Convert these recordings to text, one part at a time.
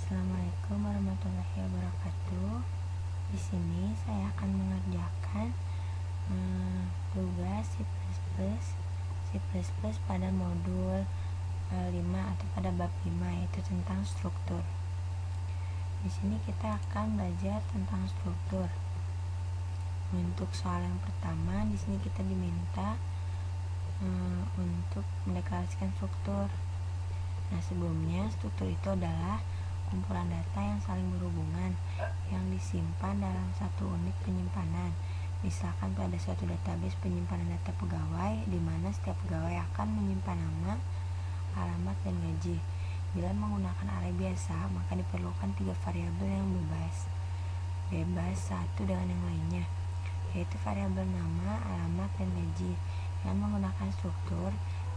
Assalamualaikum warahmatullahi wabarakatuh. Di sini saya akan mengerjakan tugas C++ pada modul 5 atau pada bab 5, yaitu tentang struktur. Di sini kita akan belajar tentang struktur. Untuk soal yang pertama, di sini kita diminta untuk mendeklarasikan struktur. Nah, sebelumnya struktur itu adalah kumpulan data yang saling berhubungan yang disimpan dalam satu unit penyimpanan. Misalkan pada suatu database penyimpanan data pegawai, di mana setiap pegawai akan menyimpan nama, alamat, dan gaji. Bila menggunakan array biasa, maka diperlukan 3 variabel yang bebas satu dengan yang lainnya, yaitu variabel nama, alamat, dan gaji. Yang menggunakan struktur,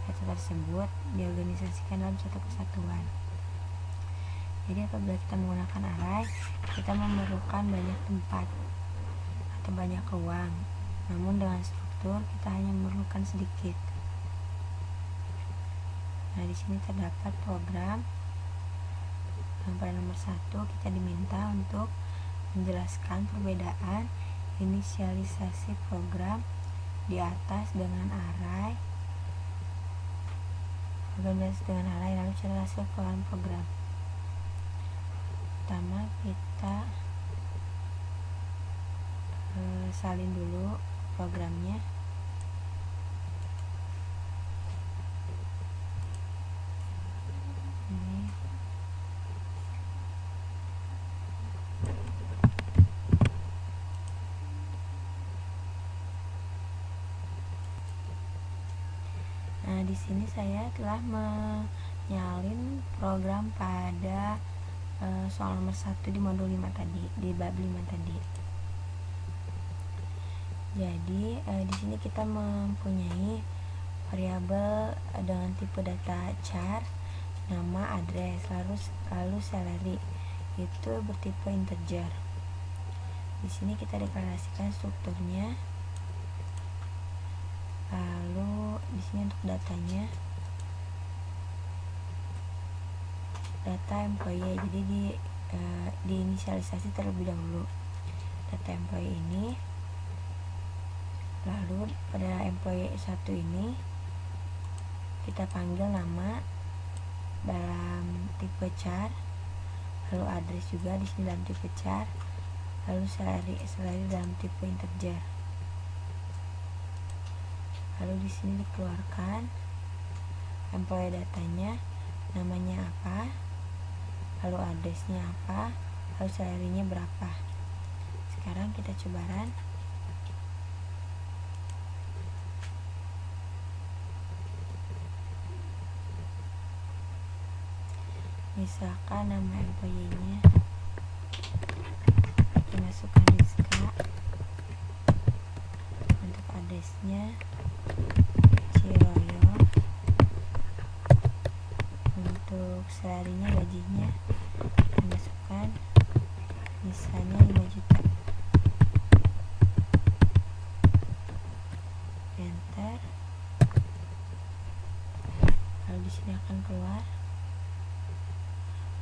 data tersebut diorganisasikan dalam satu kesatuan. Jadi apabila kita menggunakan array, kita memerlukan banyak tempat atau banyak ruang. Namun dengan struktur kita hanya memerlukan sedikit. Nah, di sini terdapat program. Pada nomor 1 kita diminta untuk menjelaskan perbedaan inisialisasi program di atas dengan array. Lalu cara hasil keluaran program. Pertama kita salin dulu programnya. Ini nah, di sini saya telah menyalin program pada soal nomor 1 di modul 5 tadi, di bab 5 tadi. Jadi di sini kita mempunyai variabel dengan tipe data char, nama, address, lalu salary, itu bertipe integer. Di sini kita deklarasikan strukturnya. Lalu di sini untuk datanya, data employee, jadi diinisialisasi terlebih dahulu data employee ini. Lalu pada employee 1 ini kita panggil nama dalam tipe char, lalu address juga di sini dalam tipe char, lalu salary dalam tipe integer. Lalu di sini dikeluarkan employee datanya, namanya apa, lalu addressnya apa, lalu salary-nya berapa. Sekarang kita coba run. Misalkan nama employee-nya dimasukkan Rizka, untuk address-nya Ciroyo, untuk salary-nya, gajinya dimasukkan misalnya 5 juta. Enter. Lalu di sini akan keluar,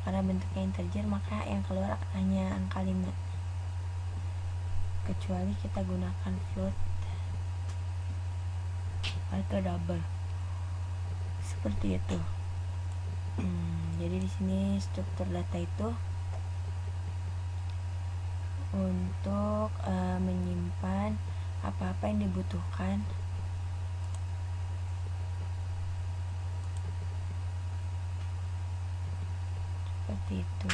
karena bentuknya integer maka yang keluar hanya angka 5, kecuali kita gunakan float atau double seperti itu. Jadi di sini struktur data itu untuk menyimpan apa-apa yang dibutuhkan seperti itu.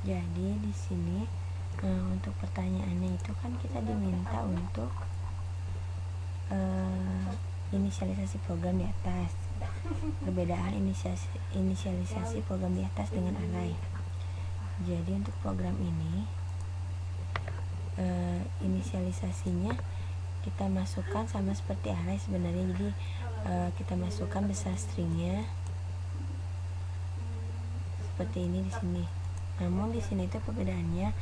Jadi di sini untuk pertanyaannya itu kan kita diminta untuk inisialisasi program di atas. Perbedaan inisialisasi program di atas dengan array. Jadi untuk program ini inisialisasinya kita masukkan sama seperti array sebenarnya. Jadi kita masukkan besar stringnya seperti ini di sini. Namun di sini itu perbedaannya,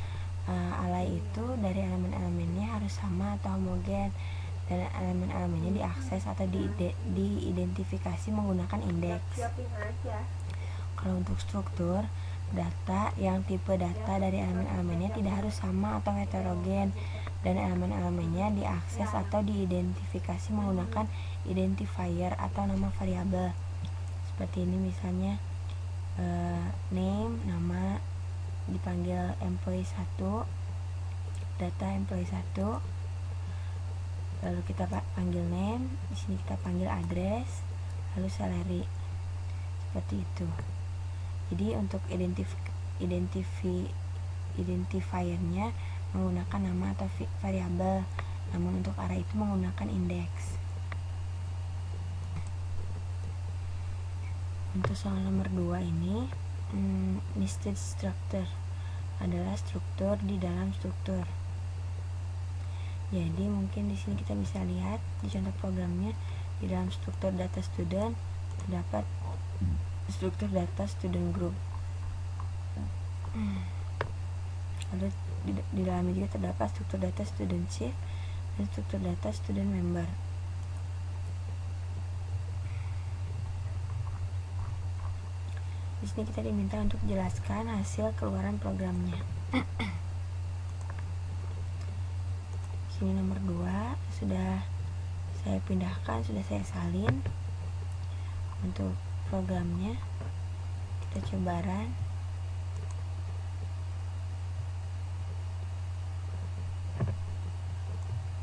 array itu dari elemen-elemennya harus sama atau homogen. dan elemen-elemennya diakses atau diidentifikasi menggunakan indeks. Kalau untuk struktur data, yang tipe data dari elemen-elemennya tidak harus sama atau heterogen, dan elemen-elemennya diakses atau diidentifikasi menggunakan identifier atau nama variabel. Seperti ini misalnya, name, nama, dipanggil employee 1, data employee 1, lalu kita panggil name, di sini kita panggil address, lalu salary. Seperti itu. Jadi untuk identifiernya menggunakan nama atau variabel, namun untuk array itu menggunakan indeks. Untuk soal nomor 2 ini, nested structure adalah struktur di dalam struktur. Jadi mungkin di sini kita bisa lihat di contoh programnya, di dalam struktur data student terdapat struktur data student group. Lalu di dalamnya juga terdapat struktur data student chief dan struktur data student member. Di sini kita diminta untuk jelaskan hasil keluaran programnya. Sini nomor 2 sudah saya pindahkan, sudah saya salin. Untuk programnya kita coba run.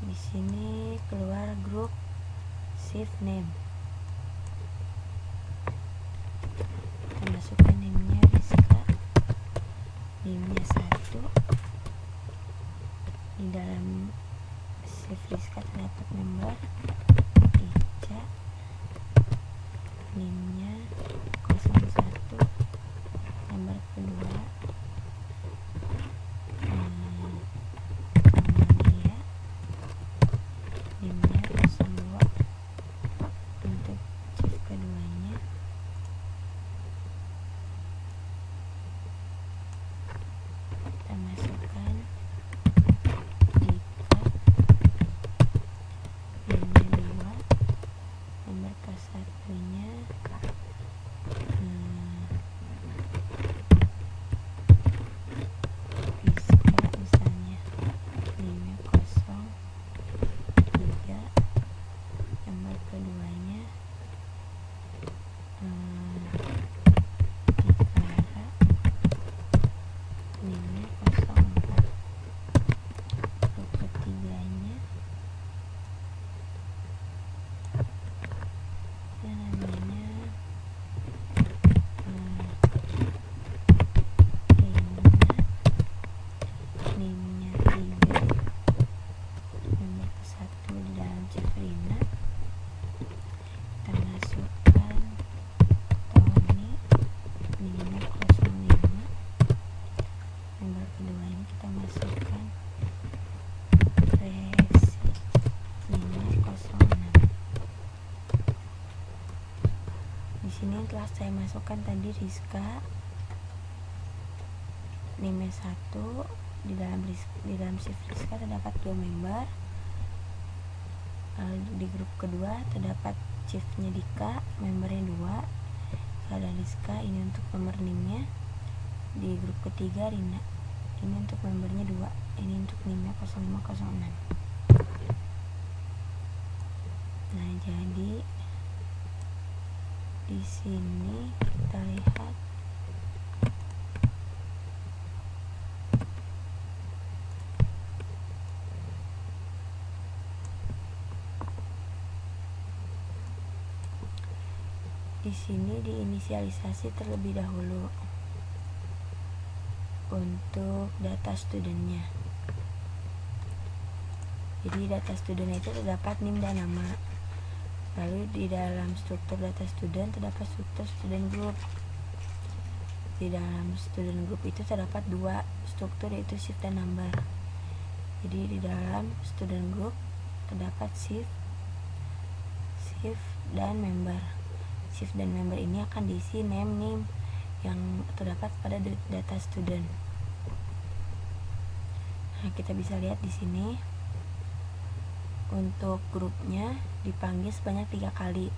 Di sini keluar grup shift name. Kita masukkan name-nya Rizka, name-nya 1. Di dalam shift Rizka terdapat member Ica, name-nya 01, nomor kedua Amalia, name-nya 02. Untuk shift keduanya kita masukkan Dika, name-nya 2, nomor ke-1-nya Rizka misalnya, name-nya 03, nomor keduanya Dikara, name-nya 04. Grup ketiganya namanya Rina, name-nya 3, nomor ke-1 di dalam shift Rina kita masukkan Tony, name-nya 05, nomor kedua ini kita masukkan Resi, name-nya 06. Di sini telah saya masukkan tadi Rizka, name-nya 1. Di dalam shift Rizka terdapat 2 member. Lalu di grup kedua terdapat shift-nya Dika, membernya 2. Ada Rizka, ini untuk nomor name-nya. Di grup ketiga Rina, ini untuk membernya 2, ini untuk name-nya 0506. Nah, jadi di sini kita lihat di sini diinisialisasi terlebih dahulu untuk data studentnya. Jadi data student itu terdapat name dan nama. Lalu di dalam struktur data student terdapat struktur student group. Di dalam student group itu terdapat 2 struktur, yaitu shift dan number. Jadi di dalam student group terdapat shift dan member. Shift dan member ini akan diisi name yang terdapat pada data student. Nah, kita bisa lihat di sini untuk grupnya dipanggil sebanyak 3 kali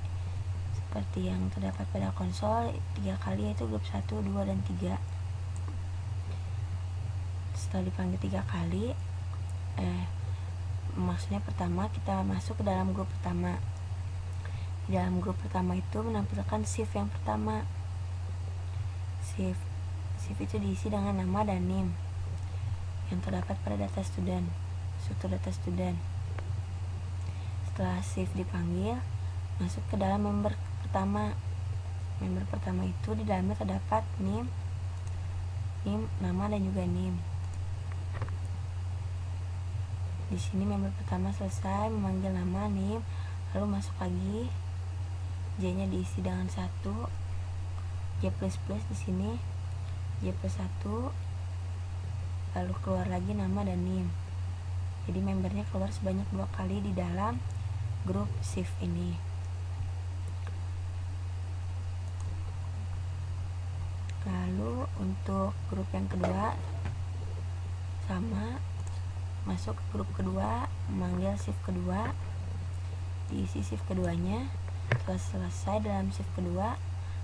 seperti yang terdapat pada konsol. 3 kali yaitu grup 1, 2, dan 3. Setelah dipanggil 3 kali, maksudnya pertama kita masuk ke dalam grup pertama. Di dalam grup pertama itu menampilkan shift yang pertama. Shift itu diisi dengan nama dan NIM yang terdapat pada data student, struktur data student. Setelah shift dipanggil, masuk ke dalam member pertama. Member pertama itu di dalamnya terdapat NIM, nama, dan juga NIM. Di sini member pertama selesai memanggil nama, NIM, lalu masuk lagi. J-nya diisi dengan 1, J++ di sini, J+1, lalu keluar lagi nama dan NIM. Jadi membernya keluar sebanyak 2 kali di dalam grup shift ini. Lalu untuk grup yang kedua sama, masuk ke grup kedua, memanggil shift kedua, diisi shift keduanya. Setelah selesai dalam shift kedua,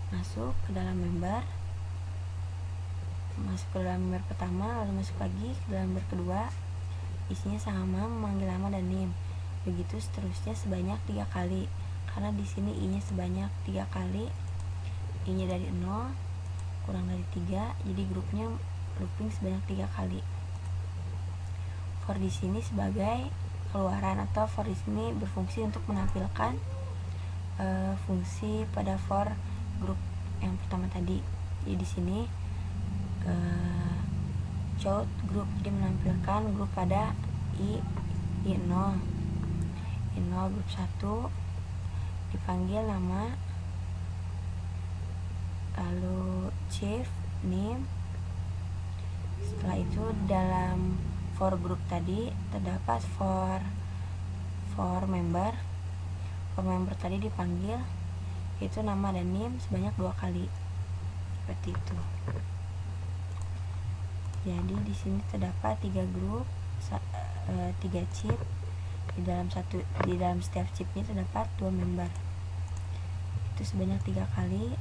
masuk ke dalam member, masuk ke dalam member pertama, lalu masuk lagi ke dalam member kedua, isinya sama, memanggil nama dan NIM. Begitu seterusnya sebanyak 3 kali, karena di sini i-nya sebanyak 3 kali, i-nya dari 0 kurang dari 3, jadi grupnya looping sebanyak 3 kali. For di sini sebagai keluaran, atau for di sini berfungsi untuk menampilkan fungsi pada for grup yang pertama tadi. Jadi di sini choose group, jadi menampilkan grup pada i0 grup 1, dipanggil nama, lalu shift, NIM. Setelah itu dalam for group tadi terdapat for member. For member tadi dipanggil itu nama dan NIM sebanyak 2 kali, seperti itu. Jadi di sini terdapat 3 grup, 3 chip. Di dalam setiap chipnya terdapat 2 member. Itu sebanyak 3 kali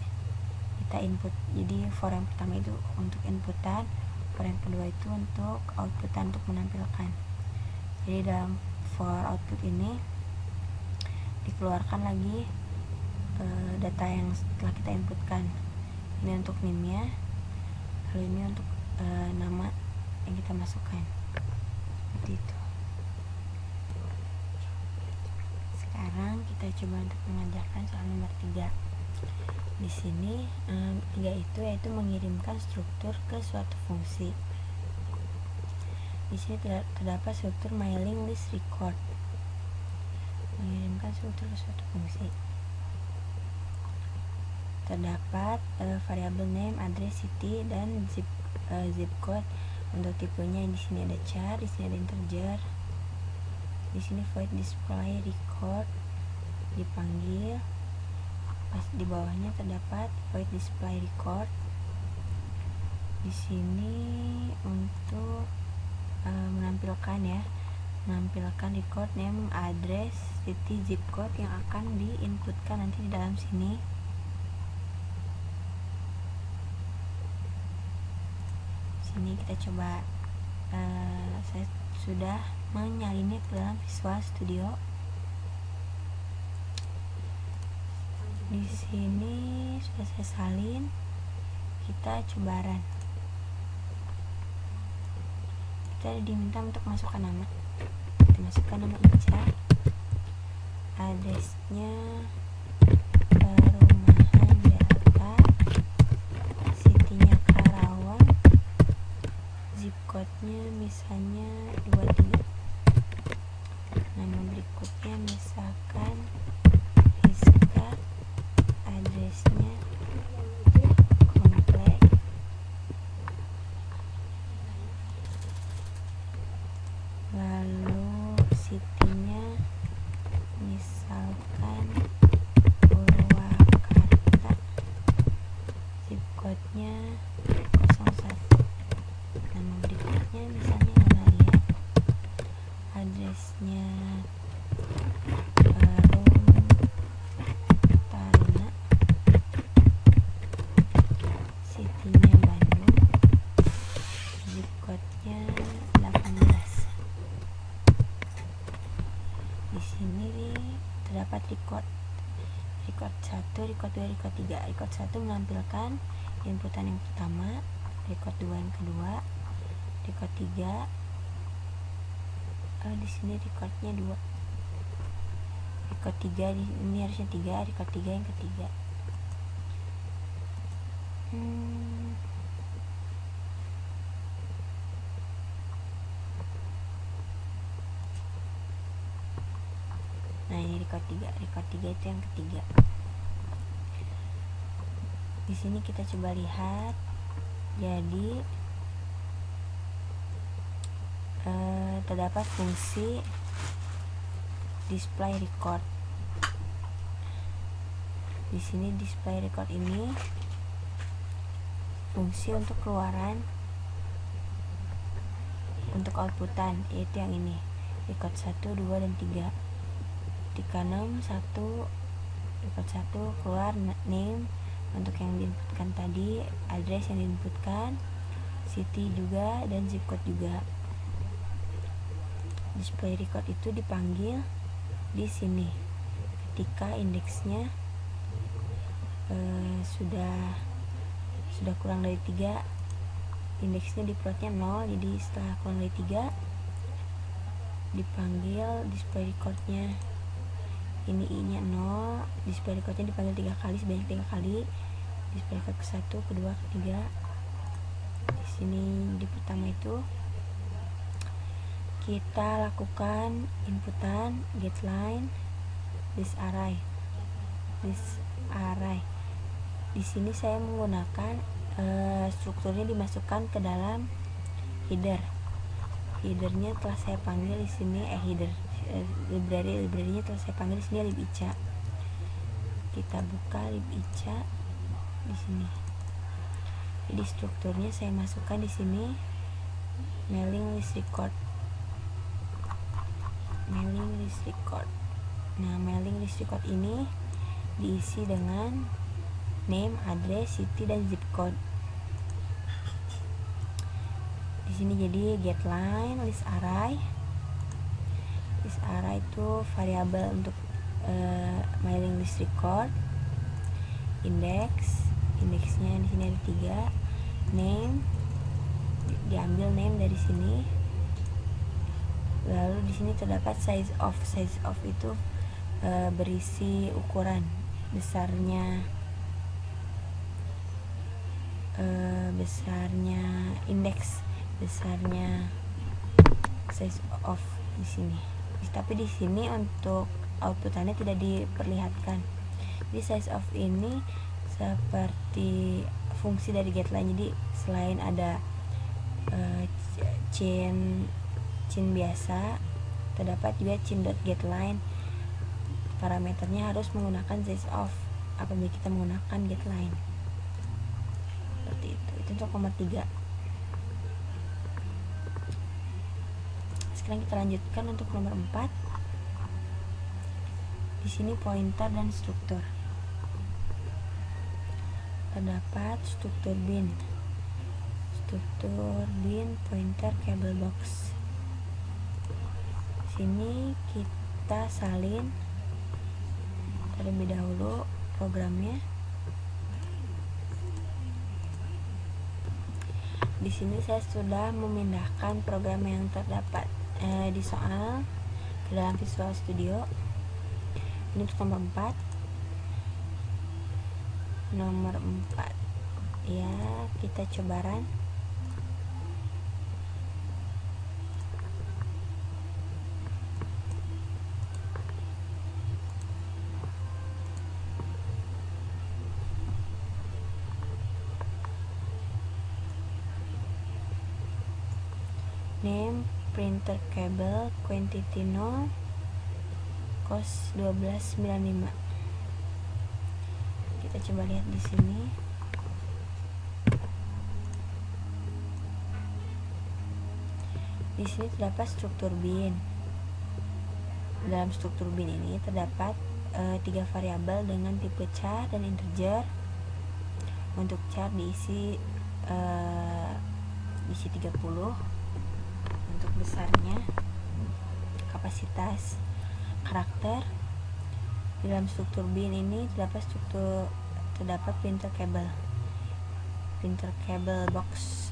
kita input. Jadi for yang pertama itu untuk inputan, for yang kedua itu untuk outputan, untuk menampilkan. Jadi dalam for output ini dikeluarkan lagi data yang setelah kita inputkan. Ini untuk NIM-nya, lalu ini untuk nama yang kita masukkan, seperti itu. Sekarang kita coba untuk mengajarkan soal nomor 3. Di sini 3 itu yaitu mengirimkan struktur ke suatu fungsi. Di sini terdapat struktur mailing list record, mengirimkan struktur ke suatu fungsi. Terdapat variabel name, address, city, dan zip code. Untuk tipenya di sini ada char, di sini ada integer. Di sini void display record dipanggil. Pas di bawahnya terdapat void display record. Di sini untuk menampilkan record name, address, city, zip code yang akan diinputkan nanti di dalam sini. Sini kita coba, saya sudah menyalinnya ke dalam Visual Studio. Di sini sudah saya salin, kita coba run. Kita diminta untuk masukkan nama. Kita masukkan nama Ica, addressnya perumahan Delta, city-nya Karawang, zip code-nya misalnya 23. Nama berikutnya misalkan Rizka, addressnya komplek, lalu city-nya misalkan Purwakarta, zip code-nya 01. Nama berikutnya misalnya Nadia, addressnya Di sini terdapat record 1, record 2, record 3. Record 1 menampilkan inputan yang pertama, record 2 yang kedua, record 3. Di sini recordnya 2. Record 3 ini harusnya 3, record 3 yang ketiga. Nah, ini record 3 itu yang ketiga. Di sini kita coba lihat. Jadi terdapat fungsi display record. Di sini display record ini fungsi untuk keluaran, untuk outputan, yaitu yang ini, record 1, 2, dan 3. Ketika 6, 1, record 1 keluar name untuk yang diinputkan tadi, address yang diinputkan, city juga, dan zip code juga. Display record itu dipanggil di sini ketika indeksnya sudah kurang dari 3, indeksnya di plotnya 0. Jadi setelah kurang dari 3 dipanggil display recordnya. Ini i nya 0, display recordnya dipanggil 3 kali, sebanyak 3 kali. Display record ke 1, kedua, ketiga. Di sini di pertama itu kita lakukan inputan getLine list array. Di sini saya menggunakan strukturnya dimasukkan ke dalam header. Headernya telah saya panggil di sini library-nya telah saya panggil di sini libica. Kita buka libica di sini. Jadi strukturnya saya masukkan di sini mailing list record. Nah, mailing list record ini diisi dengan name, address, city, dan zip code. Di sini jadi getLine list array. List array itu variabel untuk mailing list record. Indeksnya di sini ada 3. Name diambil name dari sini. Lalu di sini terdapat size of itu berisi ukuran besarnya indeks, besarnya size of di sini. Tapi di sini untuk outputannya tidak diperlihatkan. Jadi size of ini seperti fungsi dari getLine. Jadi selain ada chain biasa, terdapat juga chain.getLine. Parameternya harus menggunakan size of apabila kita menggunakan getLine. Seperti itu. Itu untuk nomor 3. Sekarang kita lanjutkan untuk nomor 4. Di sini pointer dan struktur. Terdapat struktur bin, pointer, cable box. Sini kita salin terlebih dahulu programnya. Di sini saya sudah memindahkan program yang terdapat di soal ke dalam Visual Studio. Ini untuk nomor 4. Ya, kita coba run. Name printer cable quantity 0, cost 12.95. Kita coba lihat di sini. Di sini terdapat struktur bin. Dalam struktur bin ini terdapat 3 variabel dengan tipe char dan integer. Untuk char diisi 30. Untuk besarnya, karakter. Di dalam struktur bin ini terdapat printer cable box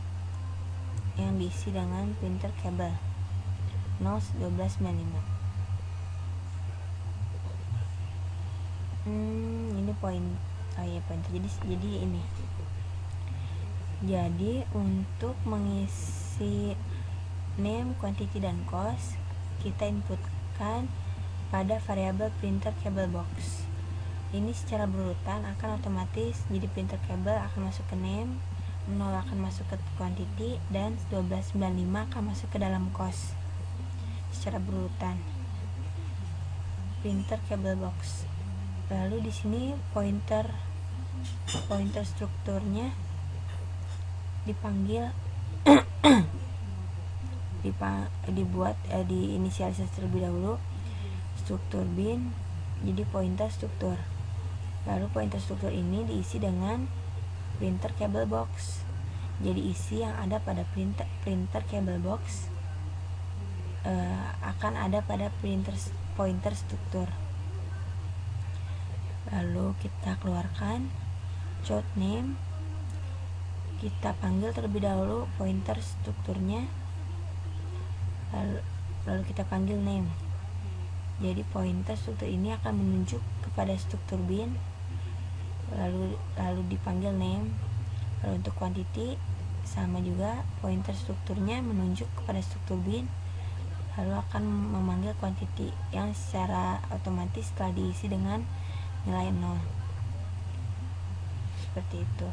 yang diisi dengan printer cable 01295. Ini pointer. Jadi ini. Jadi untuk mengisi name, quantity, dan cost, kita inputkan pada variabel printer cable box. Ini secara berurutan akan otomatis, jadi printer cable akan masuk ke name, 0 akan masuk ke quantity, dan 1295 akan masuk ke dalam cost secara berurutan. Printer cable box. Lalu di sini pointer strukturnya dipanggil diinisialisasi terlebih dahulu struktur bin, jadi pointer struktur. Lalu pointer struktur ini diisi dengan printer cable box. Jadi isi yang ada pada printer cable box akan ada pada pointer struktur. Lalu kita keluarkan chord name, kita panggil terlebih dahulu pointer strukturnya, lalu kita panggil name. Jadi pointer struktur ini akan menunjuk kepada struktur bin, lalu dipanggil name. Lalu untuk quantity sama juga, pointer strukturnya menunjuk kepada struktur bin, lalu akan memanggil quantity yang secara otomatis telah diisi dengan nilai 0. Seperti itu.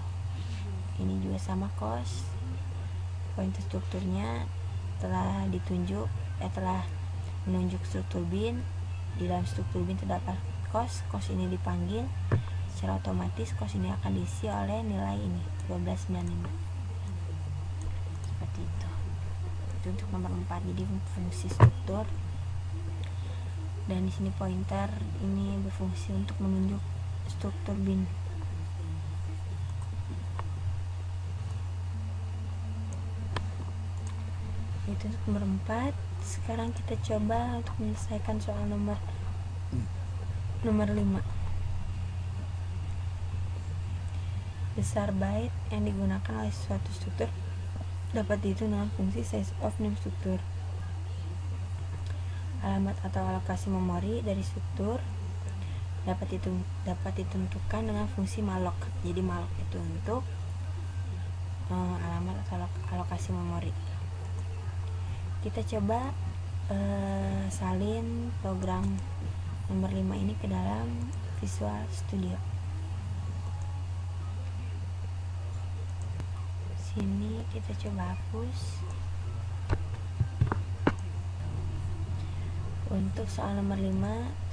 Ini juga sama cost. Pointer strukturnya telah menunjuk struktur bin. Di dalam struktur bin terdapat cost ini dipanggil, secara otomatis cost ini akan diisi oleh nilai ini 1295. Seperti itu. Itu untuk nomor 4. Jadi fungsi struktur. Dan di sini pointer ini berfungsi untuk menunjuk struktur bin. Itu untuk nomor 4. Sekarang kita coba untuk menyelesaikan soal nomor 5. Besar byte yang digunakan oleh suatu struktur dapat dihitung dengan fungsi size of name struktur. Alamat atau alokasi memori dari struktur dapat ditentukan dengan fungsi malloc. Jadi malloc itu untuk alamat atau alokasi memori. Kita coba salin program nomor 5 ini ke dalam Visual Studio. Sini kita coba hapus. Untuk soal nomor 5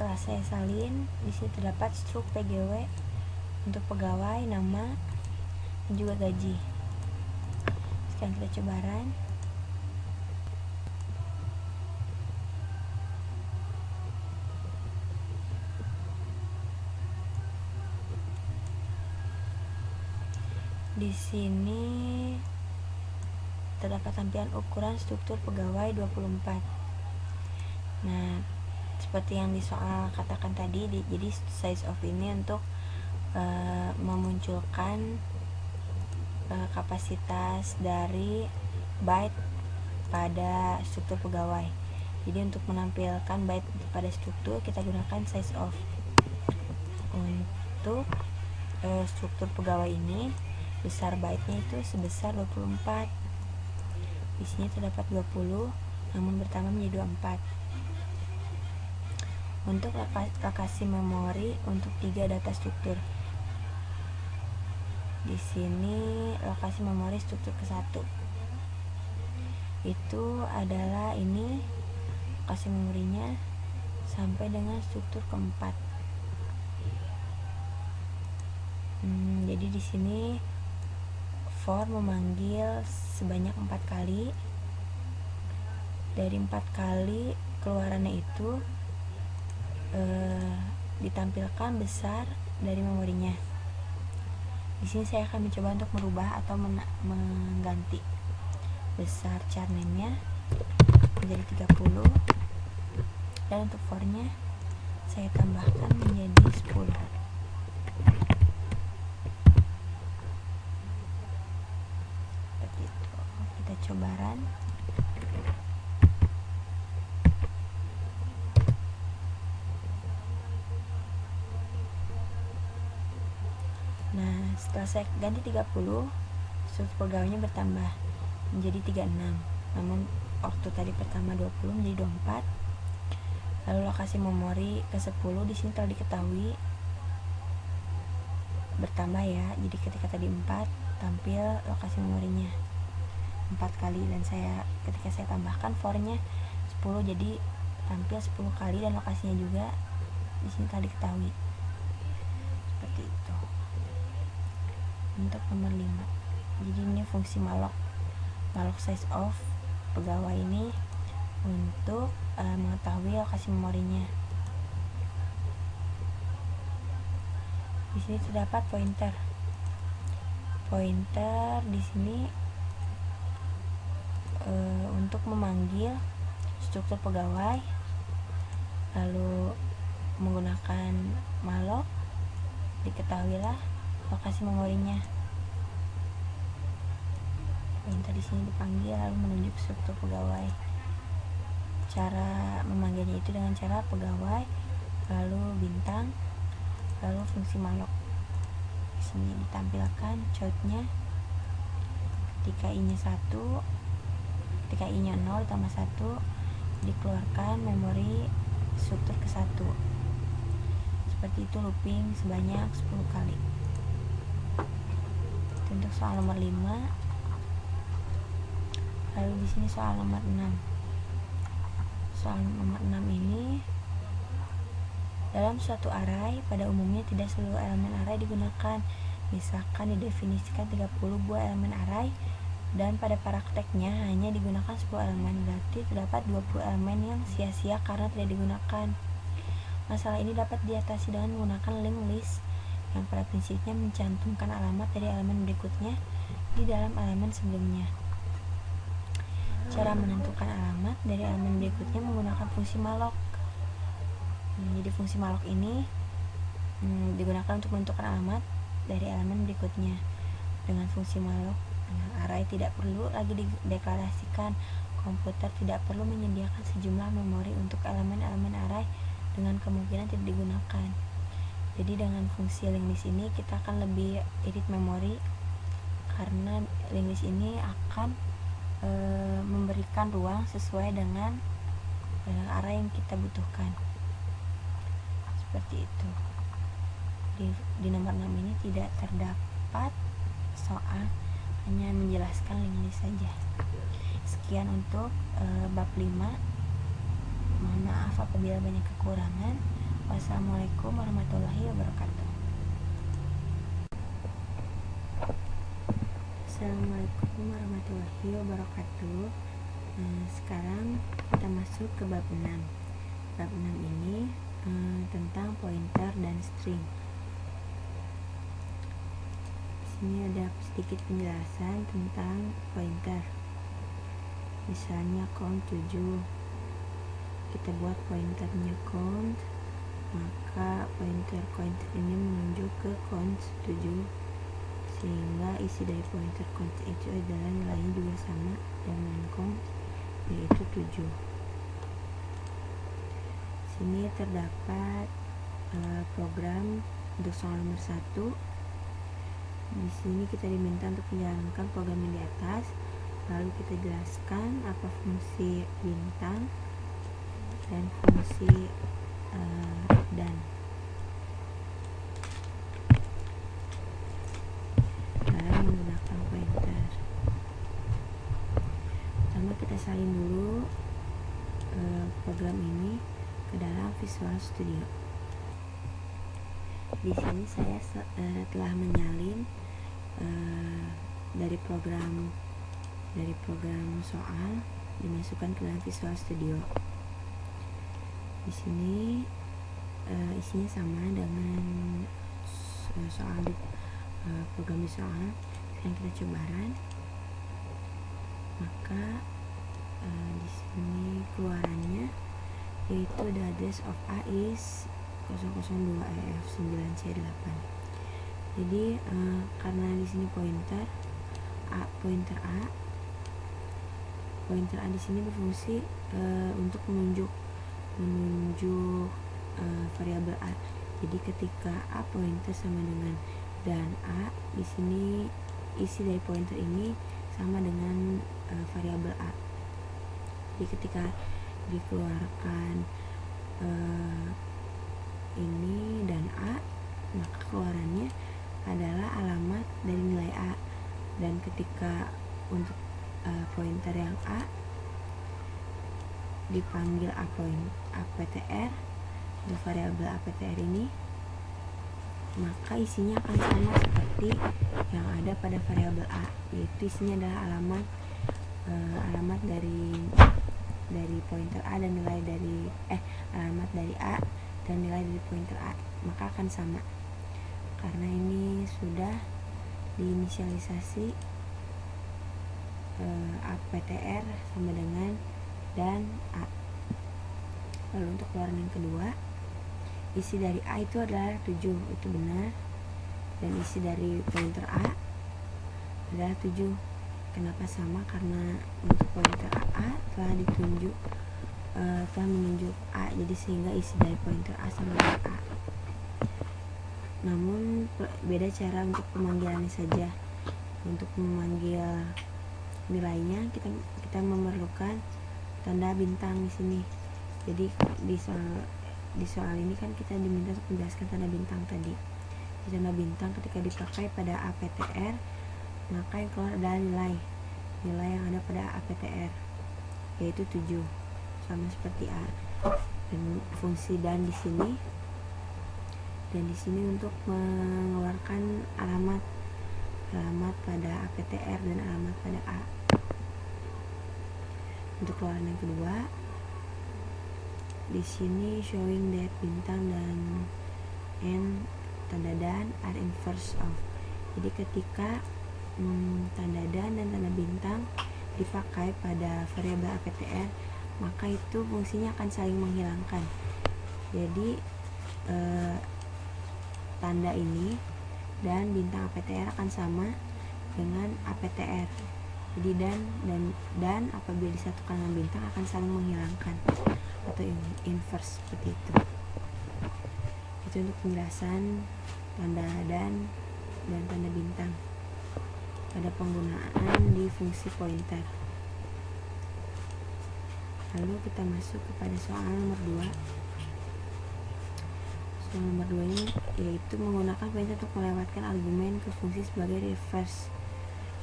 telah saya salin. Di sini terdapat struk PGW untuk pegawai, nama, dan juga gaji. Sekarang kita coba run. Di sini terdapat tampilan ukuran struktur pegawai 24. Nah, seperti yang di soal katakan tadi, jadi size of ini untuk memunculkan kapasitas dari byte pada struktur pegawai. Jadi untuk menampilkan byte pada struktur kita gunakan size of. Untuk struktur pegawai ini besar byte-nya itu sebesar 24. Di sini terdapat 20, namun bertambah menjadi 24. Untuk lokasi memori untuk 3 data struktur. Di sini lokasi memori struktur ke-1 itu adalah ini lokasi memorinya sampai dengan struktur ke-4. Jadi di sini for memanggil sebanyak 4 kali. Dari 4 kali keluarannya itu ditampilkan besar dari memorinya. Di sini saya akan mencoba untuk merubah atau mengganti besar char name-nya menjadi 30, dan untuk for-nya saya tambahkan menjadi 10. Seperti itu. Kita coba run. Nah, setelah saya ganti 30, struktur pegawainya bertambah menjadi 36. Namun waktu tadi pertama 20 menjadi 24. Lalu lokasi memori ke 10 di sini telah diketahui bertambah ya. Jadi ketika tadi 4 tampil lokasi memorinya 4 kali, dan ketika saya tambahkan for-nya 10 jadi tampil 10 kali, dan lokasinya juga di sini telah diketahui. Seperti itu. Untuk nomor 5. Jadi ini fungsi malloc size of pegawai ini untuk mengetahui lokasi memorinya. Di sini terdapat pointer. Pointer di sini untuk memanggil struktur pegawai, lalu menggunakan malloc diketahuilah lokasi memorinya. Pointer di sini dipanggil lalu menunjuk struktur pegawai. Cara memanggilnya itu dengan cara pegawai, lalu bintang, lalu fungsi malloc. Di sini ditampilkan chart-nya. Ketika i-nya 1, ketika i-nya 0 ditambah 1, dikeluarkan memori struktur ke 1. Seperti itu looping sebanyak 10 kali. Itu untuk soal nomor 5. Lalu di sini soal nomor 6. Soal nomor 6 ini, dalam suatu array pada umumnya tidak seluruh elemen array digunakan. Misalkan didefinisikan 30 buah elemen array dan pada prakteknya hanya digunakan 10 elemen, berarti terdapat 20 elemen yang sia-sia karena tidak digunakan. Masalah ini dapat diatasi dengan menggunakan linked list yang pada prinsipnya mencantumkan alamat dari elemen berikutnya di dalam elemen sebelumnya. Cara menentukan alamat dari elemen berikutnya menggunakan fungsi malloc. Jadi fungsi malloc ini digunakan untuk menentukan alamat dari elemen berikutnya. Dengan fungsi malloc, array tidak perlu lagi dideklarasikan. Komputer tidak perlu menyediakan sejumlah memori untuk elemen-elemen array dengan kemungkinan tidak digunakan. Jadi dengan fungsi linked list ini kita akan lebih irit memori, karena linked list ini akan memberikan ruang sesuai dengan array yang kita butuhkan. Seperti itu. Di nomor 6 ini tidak terdapat soal, hanya menjelaskan linked list saja. Sekian untuk bab 5. Mohon maaf apabila banyak kekurangan. Wassalamualaikum warahmatullahi wabarakatuh. Assalamualaikum warahmatullahi wabarakatuh. Sekarang kita masuk ke bab 6. Bab 6 ini tentang pointer dan string. Di sini ada sedikit penjelasan tentang pointer. Misalnya count 7, kita buat pointernya count, maka pointer ini menunjuk ke count 7, sehingga isi dari pointer count itu adalah nilainya juga sama dengan count, yaitu 7. Sini terdapat program untuk soal nomor 1. Di sini kita diminta untuk menjalankan program yang di atas, lalu kita jelaskan apa fungsi bintang dan fungsi dan. Menggunakan pointer. Pertama kita salin dulu program ini ke dalam Visual Studio. Di sini saya telah menyalin dari program soal dimasukkan ke dalam Visual Studio. Di sini isinya sama dengan soal di program di soal. Yang kita coba run, maka di sini keluarannya yaitu the address of A is 002 EF 9 C 8. Jadi karena di sini pointer A di sini berfungsi untuk menunjuk variabel A. Jadi ketika A pointer sama dengan dan A, di sini isi dari pointer ini sama dengan variabel A. Jadi ketika dikeluarkan ini dan A, maka keluarannya adalah alamat dari nilai A. Dan ketika untuk pointer yang A dipanggil APTR, untuk variabel APTR ini, maka isinya akan sama seperti yang ada pada variabel A, yaitu isinya adalah alamat dari pointer A dan nilai dari alamat dari A dan nilai dari pointer A, maka akan sama karena ini sudah diinisialisasi APTR sama dengan dan A. Lalu untuk keluaran yang kedua, isi dari A itu adalah 7, itu benar, dan isi dari pointer A adalah 7. Kenapa sama? Karena untuk pointer A telah menunjuk A, jadi sehingga isi dari pointer A sama dengan A. Namun beda cara untuk pemanggilannya saja. Untuk memanggil nilainya kita memerlukan tanda bintang di sini. Jadi di soal ini kan kita diminta untuk menjelaskan tanda bintang tadi. Di tanda bintang ketika dipakai pada APTR, maka yang keluar adalah nilai yang ada pada APTR, yaitu 7, sama seperti A. Dan fungsi dan di sini untuk mengeluarkan alamat pada APTR dan alamat pada A. Untuk keluaran yang kedua, di sini showing that bintang dan tanda dan are inverse of. Jadi ketika tanda dan tanda bintang dipakai pada variabel APTR, maka itu fungsinya akan saling menghilangkan. Jadi tanda ini dan bintang APTR akan sama dengan APTR. Jadi dan apabila disatukan dengan bintang akan saling menghilangkan atau inverse seperti itu. Itu untuk penjelasan tanda dan tanda bintang pada penggunaan di fungsi pointer. Lalu kita masuk kepada soal nomor 2. Soal nomor 2 ini yaitu menggunakan pointer untuk melewatkan argumen ke fungsi sebagai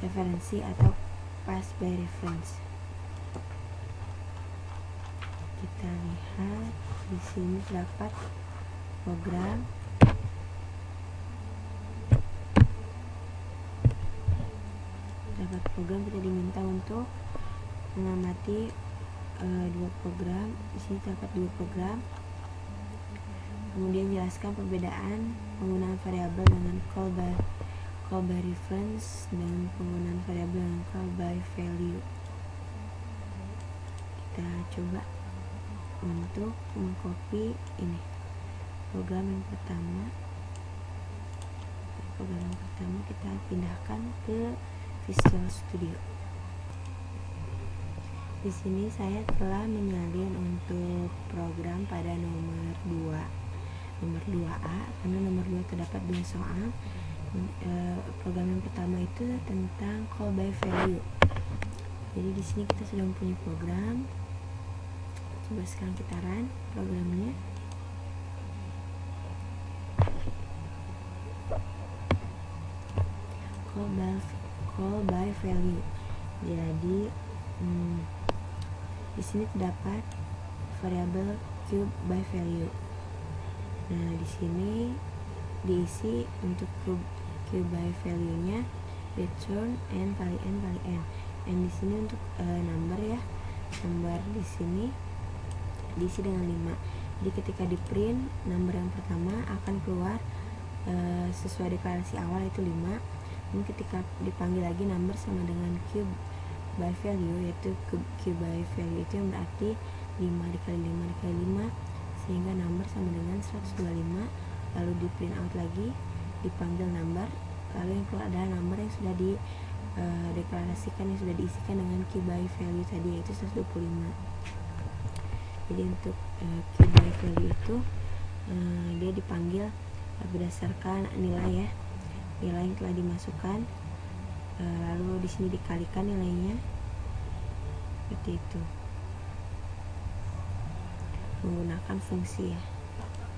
referensi atau pass by reference. Kita lihat di sini terdapat program kita diminta untuk mengamati dua program. Di sini terdapat 2 program. Kemudian jelaskan perbedaan penggunaan variabel dengan call by reference dan penggunaan variabel dengan call by value. Kita coba untuk mengcopy ini program yang pertama. Kita pindahkan ke Visual Studio. Di sini saya telah menyalin untuk program pada nomor 2A, karena nomor 2 terdapat 2 soal. Program yang pertama itu tentang call by value. Jadi di sini kita sudah mempunyai program. Coba sekarang kita run programnya. Call by value. Jadi di sini terdapat variabel cube by value. Nah, di sini diisi untuk cube by value-nya return n kali n kali n. N di sini untuk number ya. Number di sini diisi dengan 5. Jadi ketika di print number yang pertama akan keluar sesuai deklarasi awal itu 5. Dan ketika dipanggil lagi number sama dengan cube by value, yaitu cube by value itu yang berarti 5 dikali 5 dikali 5, sehingga number sama dengan 128. 125, lalu di print out lagi, dipanggil number, lalu yang keluar adalah number yang sudah deklarasikan, yang sudah diisikan dengan key by value tadi, yaitu 125. Jadi untuk key by value itu dia dipanggil berdasarkan nilai ya, nilai yang telah dimasukkan, lalu di sini dikalikan nilainya seperti itu menggunakan fungsi ya,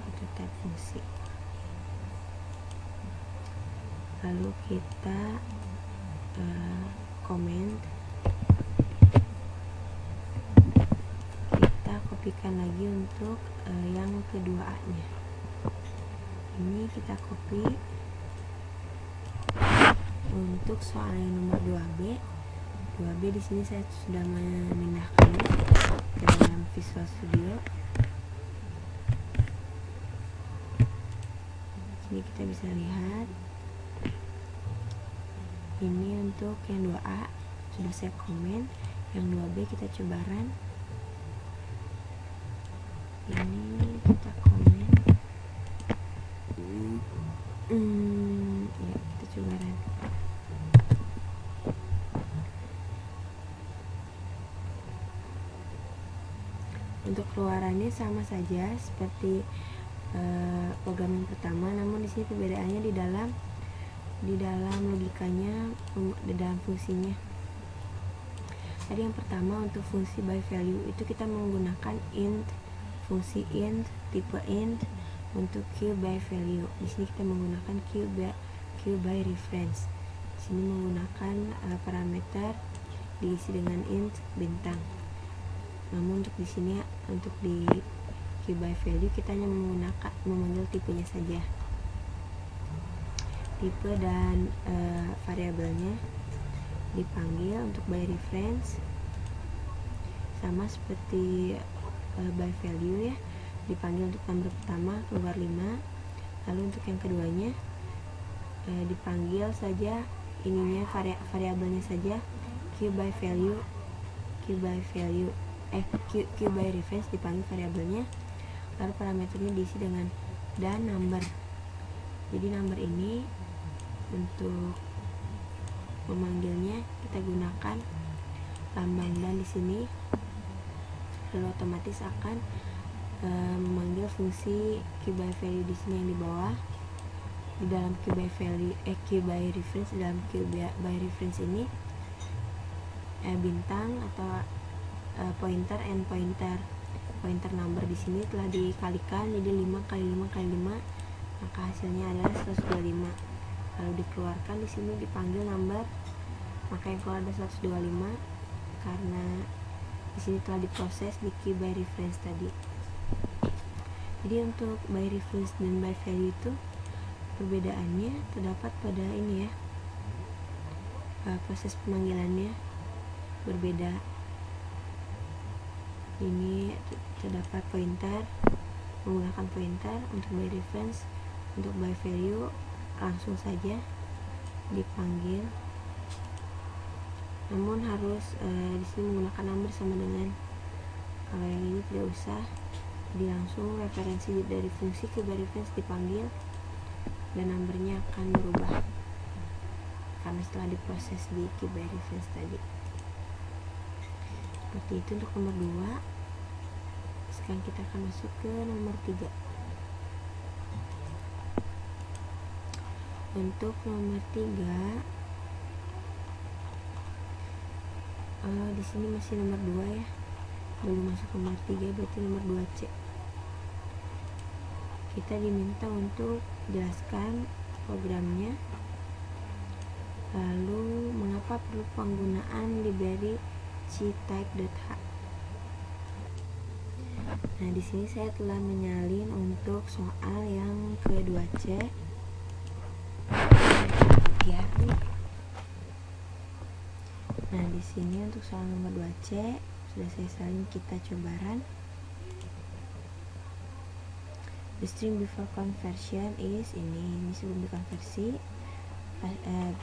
itu type fungsi. Lalu kita comment, kita kopikan lagi untuk yang kedua A nya. Ini kita copy untuk soal yang nomor 2B. 2B di sini saya sudah memindahkannya ke dalam Visual Studio. Ini kita bisa lihat. Ini untuk yang 2A sudah saya komen, yang 2B kita coba run. Ini kita komen. Ya, kita coba run. Untuk keluarannya sama saja seperti program yang pertama, namun di sini perbedaannya di dalam logikanya, di dalam fungsinya. Tadi yang pertama untuk fungsi by value itu kita menggunakan int, fungsi int, tipe int untuk q by value. Di sini kita menggunakan q by reference. Di sini menggunakan parameter diisi dengan int bintang. Namun untuk di sini untuk di q by value kita hanya memanggil tipenya saja. Tipe dan variabelnya dipanggil untuk by reference sama seperti by value ya, dipanggil untuk nomor pertama keluar 5, lalu untuk yang keduanya dipanggil saja ininya variabelnya saja q by value, q by reference dipanggil variabelnya, lalu parameternya diisi dengan dan number. Jadi number ini untuk memanggilnya kita gunakan lambang dan di sini, lalu otomatis akan memanggil fungsi q by value di sini yang di bawah. Di dalam q by value q by reference, di dalam q by reference ini bintang atau pointer and pointer number di sini telah dikalikan jadi 5 kali 5 kali 5, maka hasilnya adalah 125. Lalu dikeluarkan, di sini dipanggil number, maka yang keluar ada 125 karena di sini telah diproses di q by reference tadi. Jadi untuk by reference dan by value itu perbedaannya terdapat pada ini ya, proses pemanggilannya berbeda. Ini terdapat pointer, menggunakan pointer untuk by reference, untuk by value langsung saja dipanggil, namun harus di sini menggunakan number sama dengan, kalau yang ini tidak usah, jadi langsung referensi dari fungsi ke by reference dipanggil dan numbernya akan berubah karena setelah diproses di q by reference tadi. Seperti itu untuk nomor 2. Sekarang kita akan masuk ke nomor 3. Untuk nomor 3 di sini masih nomor 2 ya, belum masuk nomor 3, berarti nomor 2C. Kita diminta untuk jelaskan programnya, lalu mengapa perlu penggunaan library ctype.h. Nah, di sini saya telah menyalin untuk soal yang ke-2C. Nah, di sini untuk soal nomor 2C sudah saya salin, kita coba run. The string before conversion is ini sebelum dikonversi.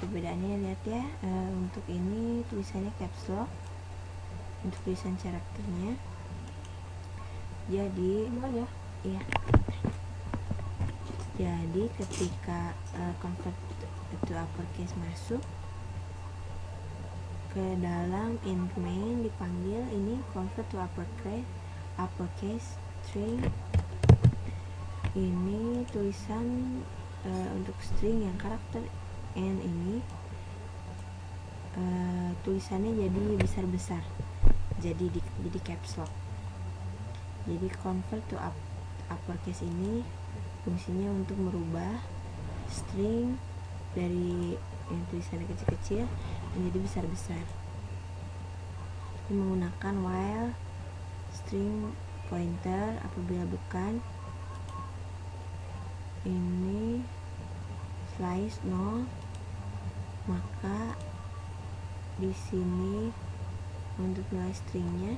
Perbedaannya lihat ya, untuk ini tulisannya caps lock, untuk tulisan karakternya jadi iya Jadi ketika convert to uppercase masuk ke dalam int main, dipanggil ini convert to uppercase string. Ini tulisan untuk string yang karakter n ini tulisannya jadi besar-besar, jadi caps lock. Jadi convert to uppercase ini fungsinya untuk merubah string dari yang tulisannya kecil-kecil menjadi besar-besar. Ini menggunakan while string pointer. Apabila bukan, ini slice 0, maka di sini untuk nilai stringnya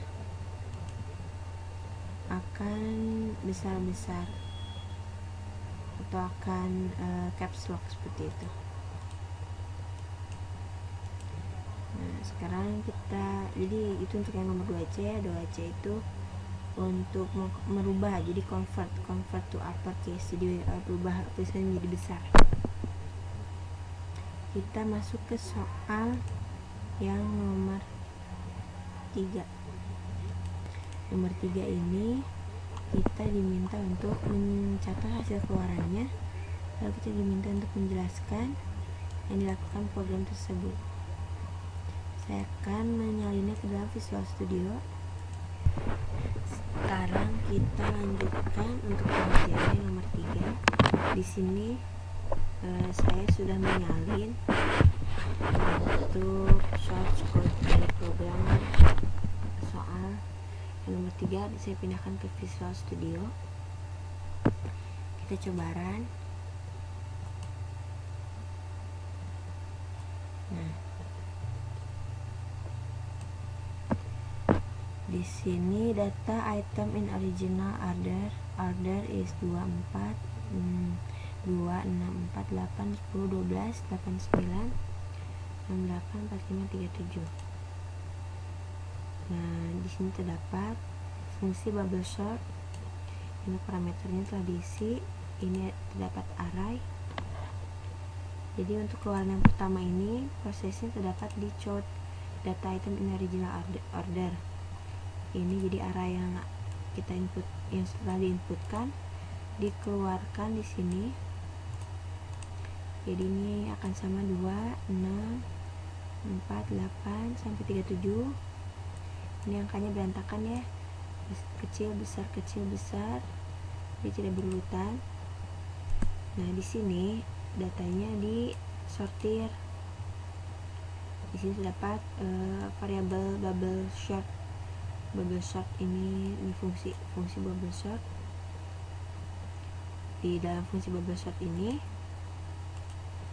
akan besar-besar atau akan caps lock seperti itu. Nah, sekarang kita, jadi itu untuk yang nomor 2C. 2C itu untuk merubah, jadi convert to uppercase, jadi berubah tulisannya menjadi besar. Kita masuk ke soal yang nomor 3. Nomor 3 ini kita diminta untuk mencatat hasil keluarannya, lalu kita diminta untuk menjelaskan yang dilakukan program tersebut. Saya akan menyalinnya ke dalam Visual Studio. Sekarang kita lanjutkan untuk pengertiannya nomor 3. Di sini saya sudah menyalin untuk source code dari program soal yang nomor 3. Saya pindahkan ke Visual Studio. Kita coba run. Nah, di sini data item in original order is 24 2 6 4 8 10 12 89 68 45 37. Nah, di sini terdapat fungsi bubble sort. Ini parameternya telah diisi. Ini terdapat array. Jadi untuk keluaran yang pertama ini prosesnya terdapat di choose data item in original order. Ini jadi array yang kita input, yang setelah diinputkan dikeluarkan di sini. Jadi ini akan sama 2 6 4 8 sampai 37. Ini angkanya berantakan ya, kecil besar dia tidak berurutan. Nah, di sini datanya disortir. Di sini terdapat variabel bubble sort. Bubble sort ini fungsi bubble sort. Di dalam fungsi bubble sort ini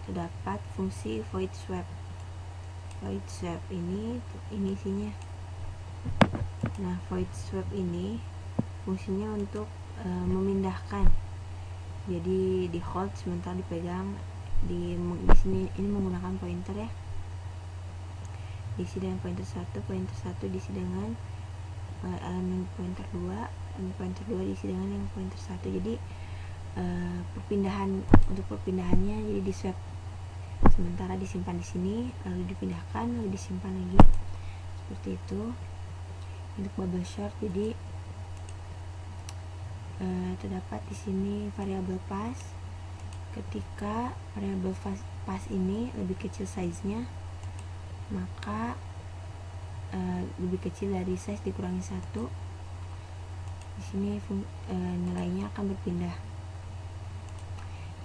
terdapat fungsi void swap. Void swap ini isinya. Nah, void swap ini fungsinya untuk memindahkan. Jadi di hold sementara dipegang. Di sini ini menggunakan pointer ya. Diisi dengan pointer 1 diisi dengan elemen pointer 2, elemen pointer 2 diisi dengan yang pointer 1. Jadi perpindahannya jadi di swap. Sementara disimpan di sini, lalu dipindahkan, lalu disimpan lagi. Seperti itu. Untuk bubble sort, jadi terdapat di sini variabel pass. Ketika variabel pass ini lebih kecil size-nya, maka lebih kecil dari size dikurangi 1. Di sini nilainya akan berpindah.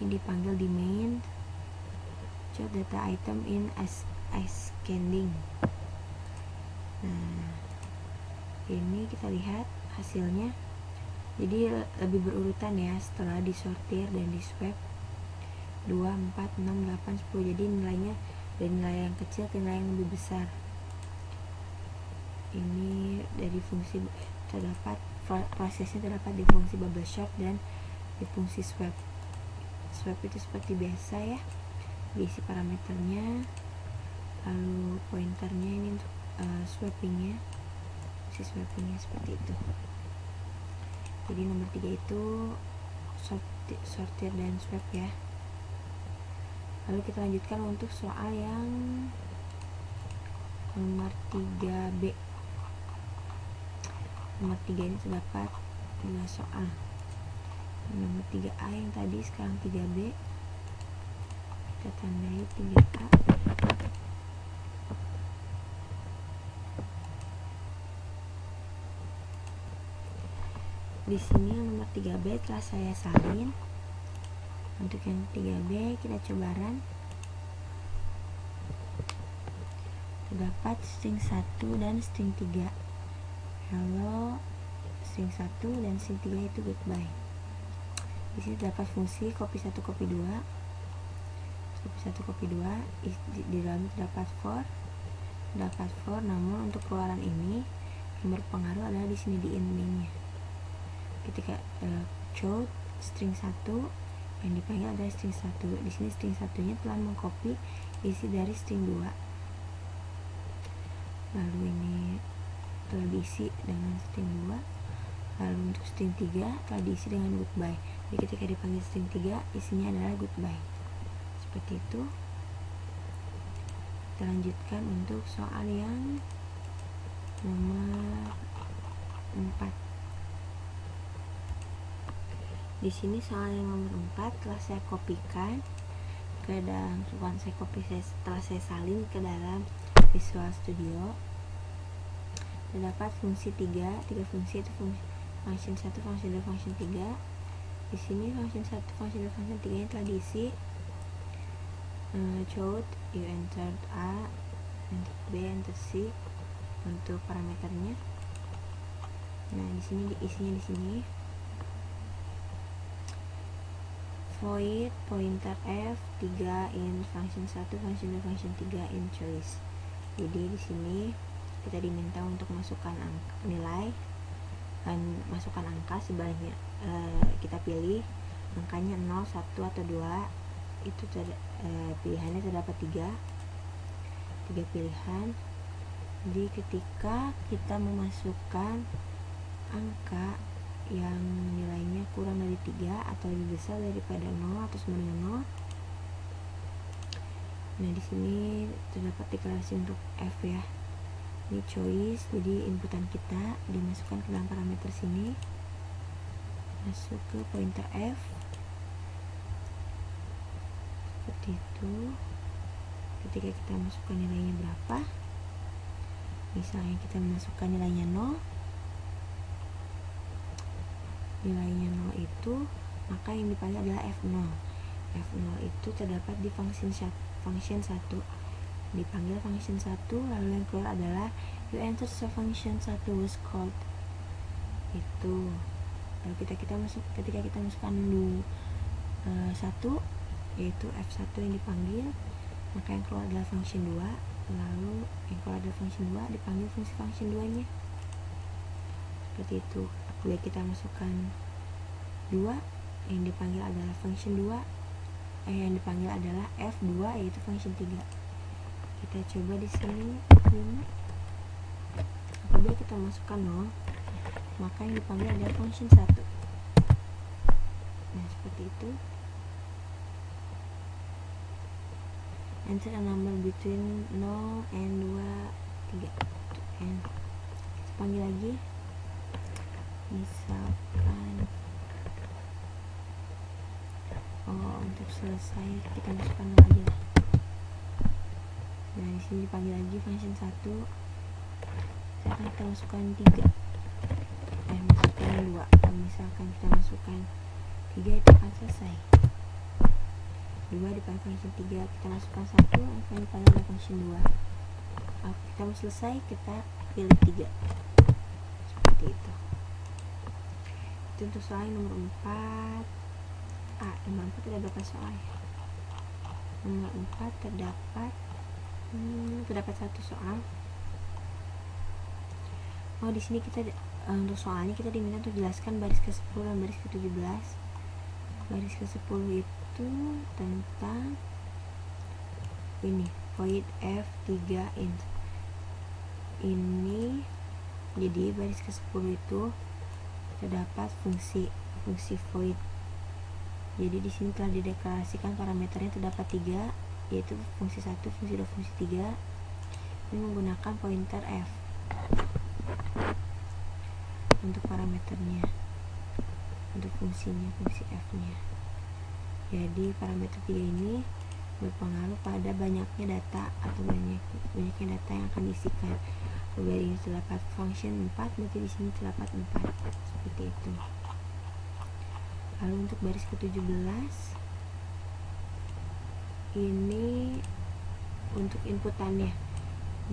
Ini dipanggil di main choose data item in ascending. Nah, ini kita lihat hasilnya. Jadi lebih berurutan ya setelah disortir dan di swap. 2, 4, 6, 8, 10. Jadi nilainya dari nilai yang kecil ke nilai yang lebih besar. Ini dari fungsi terdapat, prosesnya terdapat di fungsi bubble sort dan di fungsi swap. Swap itu seperti biasa ya, diisi parameternya, lalu pointernya ini untuk swappingnya, si swappingnya seperti itu. Jadi nomor 3 itu sortir dan swap ya. Lalu kita lanjutkan untuk soal yang nomor 3B. Nomor 3 ini terdapat 2 soal. Nomor 3A yang tadi, sekarang 3B. Kita tandai 3A. Di sini yang nomor 3B telah saya salin. Untuk yang 3B kita coba run. Terdapat string 1 dan string 3. Hello, string 1 dan string 3 itu goodbye. Di sini terdapat fungsi copy 1 copy 2. Copy 1 copy 2 di dalamnya terdapat for. Namun untuk keluaran ini yang berpengaruh adalah di sini di in-main-nya. Ketika choose string 1 yang dipanggil adalah string 1. Di sini string 1-nya telah mengcopy isi dari string 2. Lalu ini telah diisi dengan string 2. Lalu untuk string 3 telah diisi dengan goodbye. Jadi ketika dipanggil string 3 isinya adalah goodbye. Seperti itu. Kita lanjutkan untuk soal yang nomor 4. Di sini soal yang nomor 4 telah saya kopikan ke dalam, setelah saya salin ke dalam Visual Studio. Terdapat fungsi 3 fungsi, itu function 1, function 2, function 3. Di sini function 1, function 2, function 3 nya telah diisi. Choose, you entered A, enter B, enter C untuk parameternya. Nah, di sini diisinya di sini. Void pointer f 3 in function 1, function 2, function 3 in choice. Jadi di sini kita diminta untuk masukkan nilai dan masukkan angka sebanyak kita pilih angkanya 0, 1 atau 2. Itu pilihannya terdapat 3 pilihan. Jadi ketika kita memasukkan angka yang nilainya kurang dari 3 atau lebih besar daripada 0 atau sama dengan 0. Nah, di sini terdapat deklarasi untuk f ya. Ini choice, jadi inputan kita dimasukkan ke dalam parameter sini. Masuk ke pointer f. Seperti itu. Ketika kita masukkan nilainya berapa? Misalnya kita masukkan nilainya 0. Nilainya 0 itu, maka yang dipanggil adalah f0. F0 itu terdapat di function 1. Dipanggil function 1, lalu yang keluar adalah you enter the function 1 was called. Itu. Lalu ketika kita masukkan 1, yaitu f1 yang dipanggil, maka yang keluar adalah function 2. Lalu yang keluar adalah function 2 dipanggil fungsi function 2 nya. Seperti itu. Bila kita masukkan 2, yang dipanggil adalah function 2, yang dipanggil adalah f2 yaitu function 3. Kita coba di sini 5. Apabila kita masukkan 0, maka yang dipanggil adalah function 1. Nah, seperti itu. Enter a number between 0 and 2, 3. Kita panggil lagi. Misalkan untuk selesai kita masukkan 0 aja lah. Nah, di sini dipanggil lagi function 1. Misalkan kita masukkan 3. Masukkan 2. Kalau misalkan kita masukkan 3 itu akan selesai. 2 dipanggil function 3, kita masukkan 1, akan dipanggil function 2. Kalau kita mau selesai, kita pilih 3. Seperti itu. Untuk soal nomor 4. Nomor 4 ada berapa soal? Nomor 4 terdapat 1 soal. Di sini kita untuk soalnya kita diminta untuk jelaskan baris ke-10 dan baris ke-17. Baris ke-10 itu tentang ini, void f3 int. Ini jadi baris ke-10 itu terdapat fungsi void Jadi di sini telah dideklarasikan parameternya terdapat 3, yaitu fungsi 1, fungsi 2, fungsi 3. Ini menggunakan pointer f untuk parameternya, untuk fungsinya, fungsi f-nya. Jadi parameter 3 ini berpengaruh pada banyaknya data atau banyaknya data yang akan diisikan. Apabila ini terdapat function 4, berarti di sini terdapat 4, seperti itu. Lalu untuk baris ke-17 ini untuk inputannya.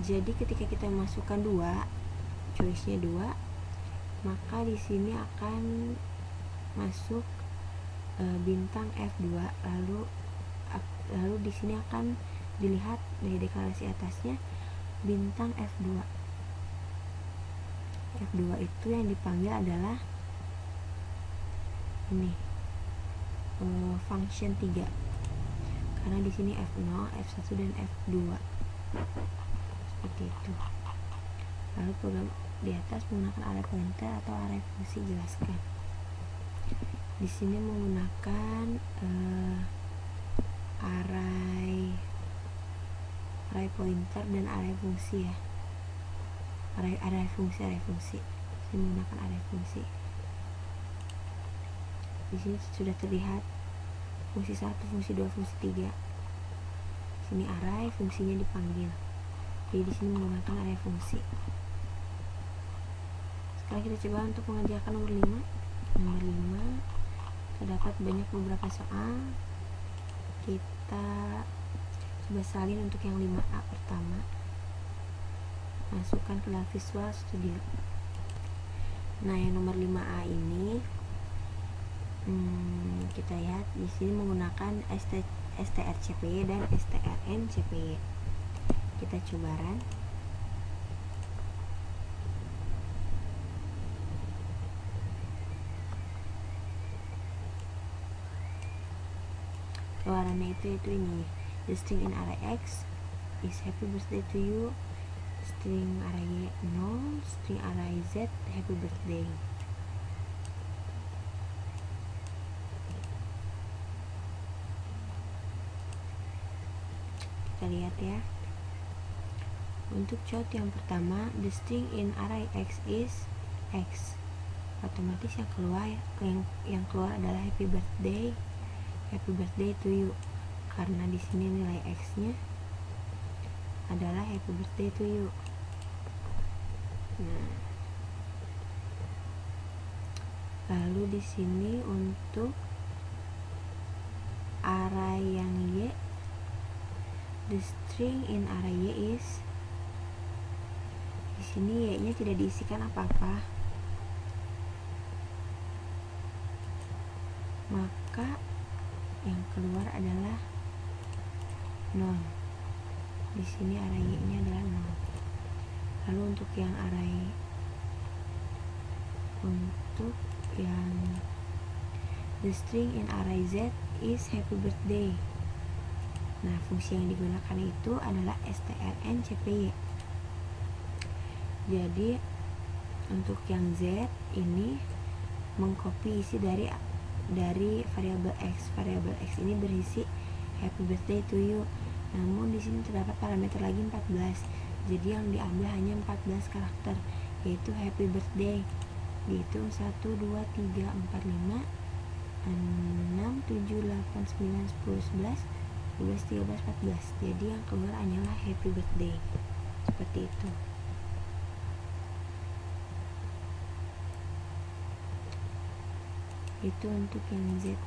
Jadi ketika kita masukkan 2, choice-nya 2, maka di sini akan masuk bintang F2. Lalu di sini akan dilihat dari deklarasi atasnya bintang F2. F2 itu yang dipanggil adalah ini function 3. Karena di sini F0, F1 dan F2. Seperti itu. Lalu program di atas menggunakan array pointer atau array fungsi, jelaskan. Di sini menggunakan array pointer dan array fungsi ya. Array fungsi. Ini menggunakan array fungsi. Di sini sudah terlihat fungsi 1, fungsi 2, fungsi 3. Sini array, fungsinya dipanggil. Jadi di sini menggunakan array fungsi. Sekarang kita coba untuk mengerjakan nomor 5. Nomor 5 terdapat beberapa soal. Kita coba salin untuk yang 5A pertama. Masukkan ke dalam Visual Studio. Nah, yang nomor 5A ini kita lihat di sini menggunakan strcpy dan strncpy. Kita coba run. Keluarannya itu ini. The string in array X is happy birthday to you. String array Y 0, string array Z happy birthday. Kita lihat ya. Untuk chart yang pertama, the string in array X is X. Otomatis yang keluar adalah happy birthday to you. Karena di sini nilai X-nya adalah happy birthday to you. Nah, lalu di sini untuk array yang Y, the string in array Y is, di sini Y-nya tidak diisikan apa-apa, maka yang keluar adalah 0. Di sini array Y-nya adalah 0. Lalu untuk yang the string in array Z is happy birthday. Nah, fungsi yang digunakan itu adalah strncpy. Jadi untuk yang Z ini mengcopy isi dari variabel X. Variabel X ini berisi happy birthday to you. Namun di sini terdapat parameter lagi 14. Jadi yang diambil hanya 14 karakter, yaitu happy birthday. Dihitung 1, 2, 3, 4, 5, 6, 7, 8, 9, 10, 11, 12, 13, 14. Jadi yang keluar hanyalah happy birthday. Seperti itu. Itu untuk yang Z.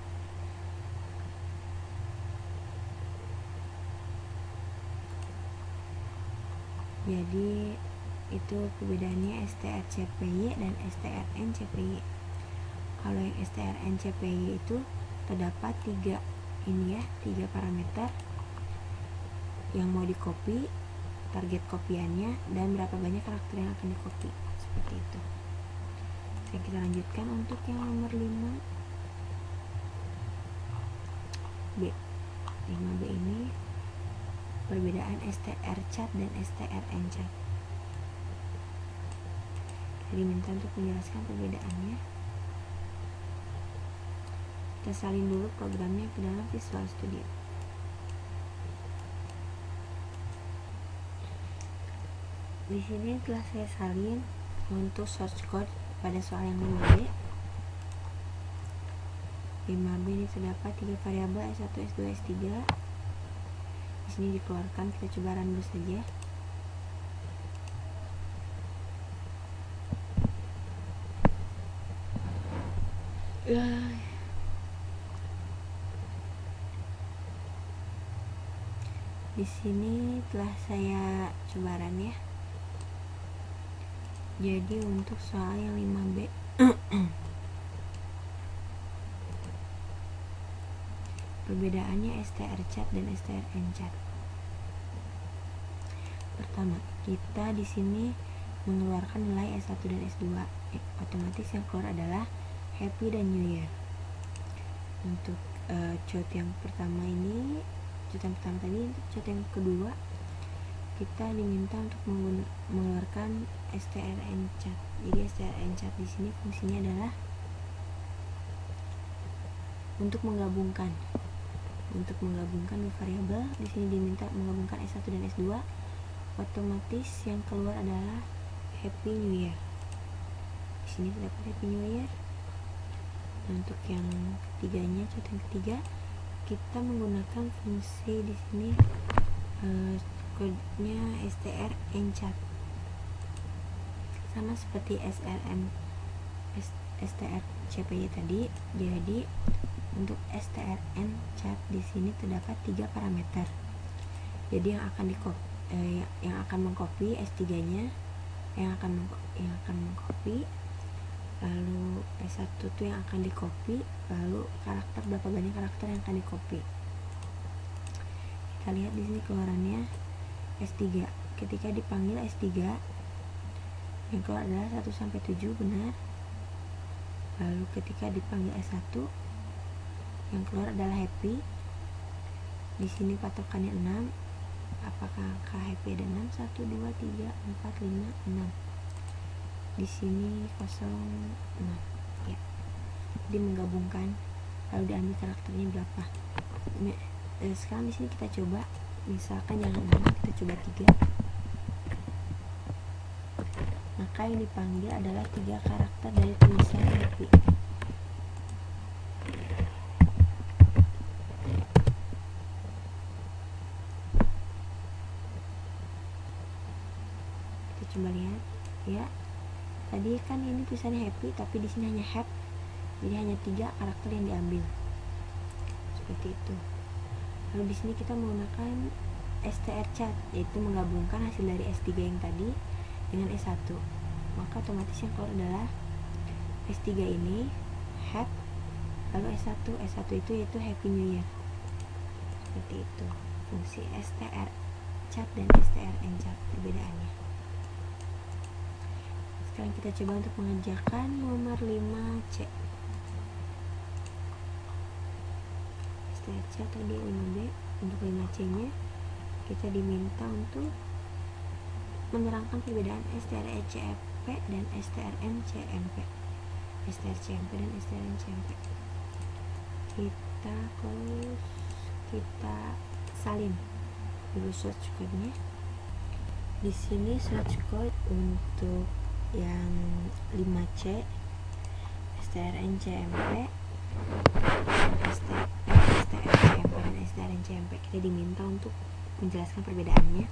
Jadi itu perbedaannya strcpy dan strncpy. Kalau yang strncpy itu terdapat 3 parameter yang mau di copy, target kopiannya, dan berapa banyak karakter yang akan di copy. Seperti itu. Oke, kita lanjutkan untuk yang nomor 5B. 5B ini perbedaan strcat dan strncat. Jadi minta untuk menjelaskan perbedaannya. kita salin dulu programnya ke dalam Visual Studio. Di sini telah saya salin untuk source code pada soal yang 5B. 5B ini terdapat 3 variabel S1, S2, S3. Di sini dikeluarkan, kita coba run dulu saja. Di sini telah saya coba run ya. Jadi untuk soal yang 5B perbedaannya strcat dan strncat. Pertama, kita di sini mengeluarkan nilai S1 dan S2. Otomatis yang keluar adalah Happy dan New Year. Untuk chart yang pertama ini, chart yang pertama tadi, untuk chart yang kedua kita diminta untuk mengeluarkan strncat. Jadi strncat di sini fungsinya adalah untuk menggabungkan dua variabel. Di sini diminta menggabungkan S1 dan S2. Otomatis yang keluar adalah Happy New Year. Di sini terdapat Happy New Year. Nah, untuk yang ketiganya, contoh yang ketiga, kita menggunakan fungsi di sini kodenya strncat, sama seperti strcpy tadi. Jadi untuk strncat di sini terdapat 3 parameter. Jadi yang akan mengcopy S3-nya, yang akan mengcopy, lalu S1 itu yang akan di-copy, lalu berapa banyak karakter yang akan di-copy. Kita lihat di sini keluarannya S3. Ketika dipanggil S3, yang keluar adalah 1 sampai 7 benar. Lalu ketika dipanggil S1, yang keluar adalah Happy. Di sini patokannya 6. Apakah angka Happy ada 6? 1, 2, 3, 4, 5, 6. Di sini 0, 6. Ya. Jadi menggabungkan, lalu diambil karakternya berapa. Sekarang di sini kita coba, misalkan yang 6 kita coba 3. Maka yang dipanggil adalah 3 karakter dari tulisan Happy. Kita coba lihat ya. Tadi kan ini tulisannya Happy, tapi di sini hanya Have. Jadi hanya 3 karakter yang diambil. Seperti itu. Lalu di sini kita menggunakan strcat, yaitu menggabungkan hasil dari S3 yang tadi dengan S1. Maka otomatis yang keluar adalah S3 ini Have, lalu S1 itu yaitu Happy New Year. Seperti itu fungsi strcat dan strncat perbedaannya. Sekarang kita coba untuk mengerjakan nomor 5C. Strcat tadi 5B. Untuk 5C nya kita diminta untuk menerangkan perbedaan strcp dan strncmp. Kita salin dulu source code-nya. Di sini source code untuk yang 5C strncmp, strcmp dan strncmp. Kita diminta untuk menjelaskan perbedaannya.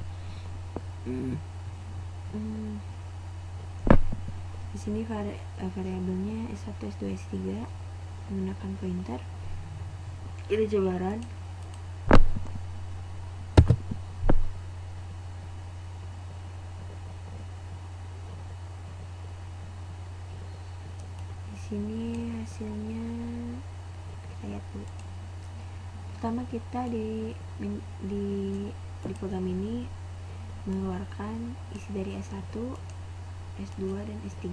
Di sini variabelnya S1, S2, S3 menggunakan pointer. Kita coba run. Di sini hasilnya kita lihat dulu. Pertama kita di program ini mengeluarkan isi dari S1, S2 dan S3.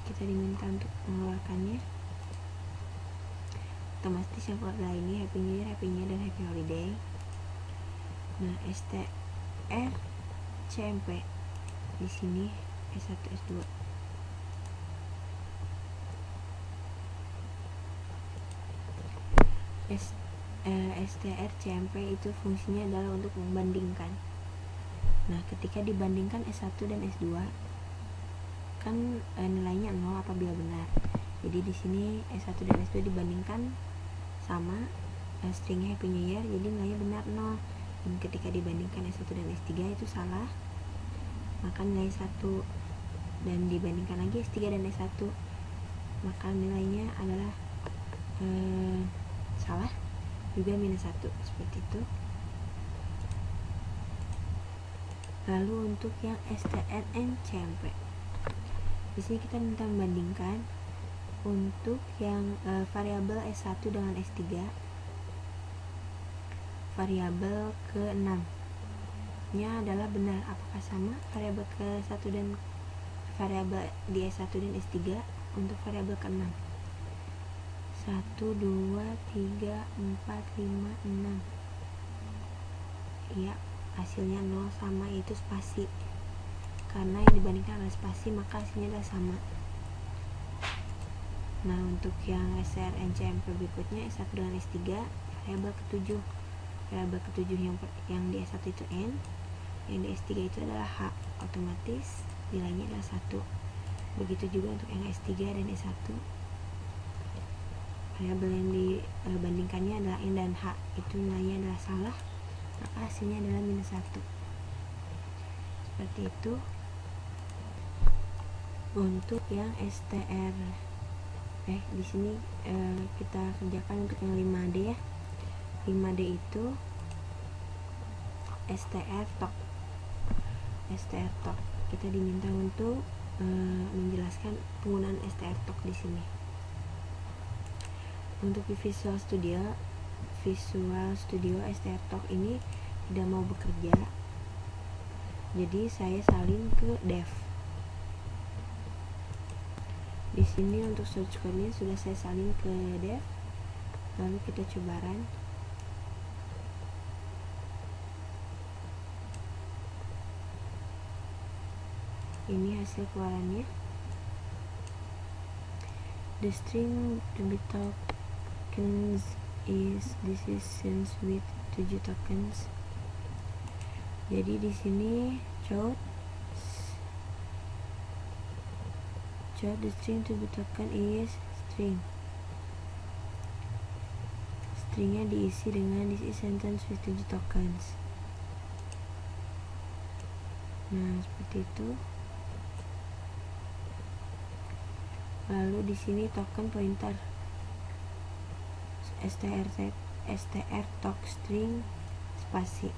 Kita diminta untuk mengeluarkannya. Otomatis yang keluar adalah ini Happy New Year, Happy New Year, dan Happy Holiday. Nah, strcmp di sini S1, S2. strcmp itu fungsinya adalah untuk membandingkan. Nah, ketika dibandingkan S1 dan S2 kan nilainya 0 apabila benar. Jadi di sini S1 dan S2 dibandingkan sama, stringnya Happy New Year, jadi nilainya benar 0. Dan ketika dibandingkan S1 dan S3 itu salah, maka nilai 1. Dan dibandingkan lagi S3 dan S1, maka nilainya adalah salah juga, -1, seperti itu. Lalu untuk yang strncmp, di sini kita minta membandingkan untuk yang variabel S1 dengan S3, variabel ke-6 nya adalah benar. Apakah sama variabel ke-1 dan variabel di S1 dan S3 untuk variabel ke-6? 1, 2, 3, 4, 5, 6. Iya, hasilnya 0 sama, yaitu spasi. Karena yang dibandingkan adalah spasi, maka hasilnya adalah sama. Nah, untuk yang strncmp berikutnya S1 dengan S3, variabel ke-7. Variabel ke-7 yang di S1 itu N, yang di S3 itu adalah H. Otomatis nilainya adalah 1. Begitu juga untuk yang S3 dan S1. Variabel yang dibandingkannya adalah N dan H, itu nilainya adalah salah, maka hasilnya adalah -1. Seperti itu untuk yang di sini kita kerjakan untuk yang 5D ya. 5D itu strtalk. Kita diminta untuk menjelaskan penggunaan strtalk di sini. Untuk di Visual Studio strtalk ini tidak mau bekerja, jadi saya salin ke dev. Di sini untuk source code-nya sudah saya salin ke dev. Lalu kita coba run. Ini hasil keluarannya. The string to be tokens is decisions with 7 tokens. Jadi di sini the string to be token is stringnya diisi dengan this is sentence with 7 tokens. Nah, seperti itu. Lalu di sini token pointer strtalk string spasi.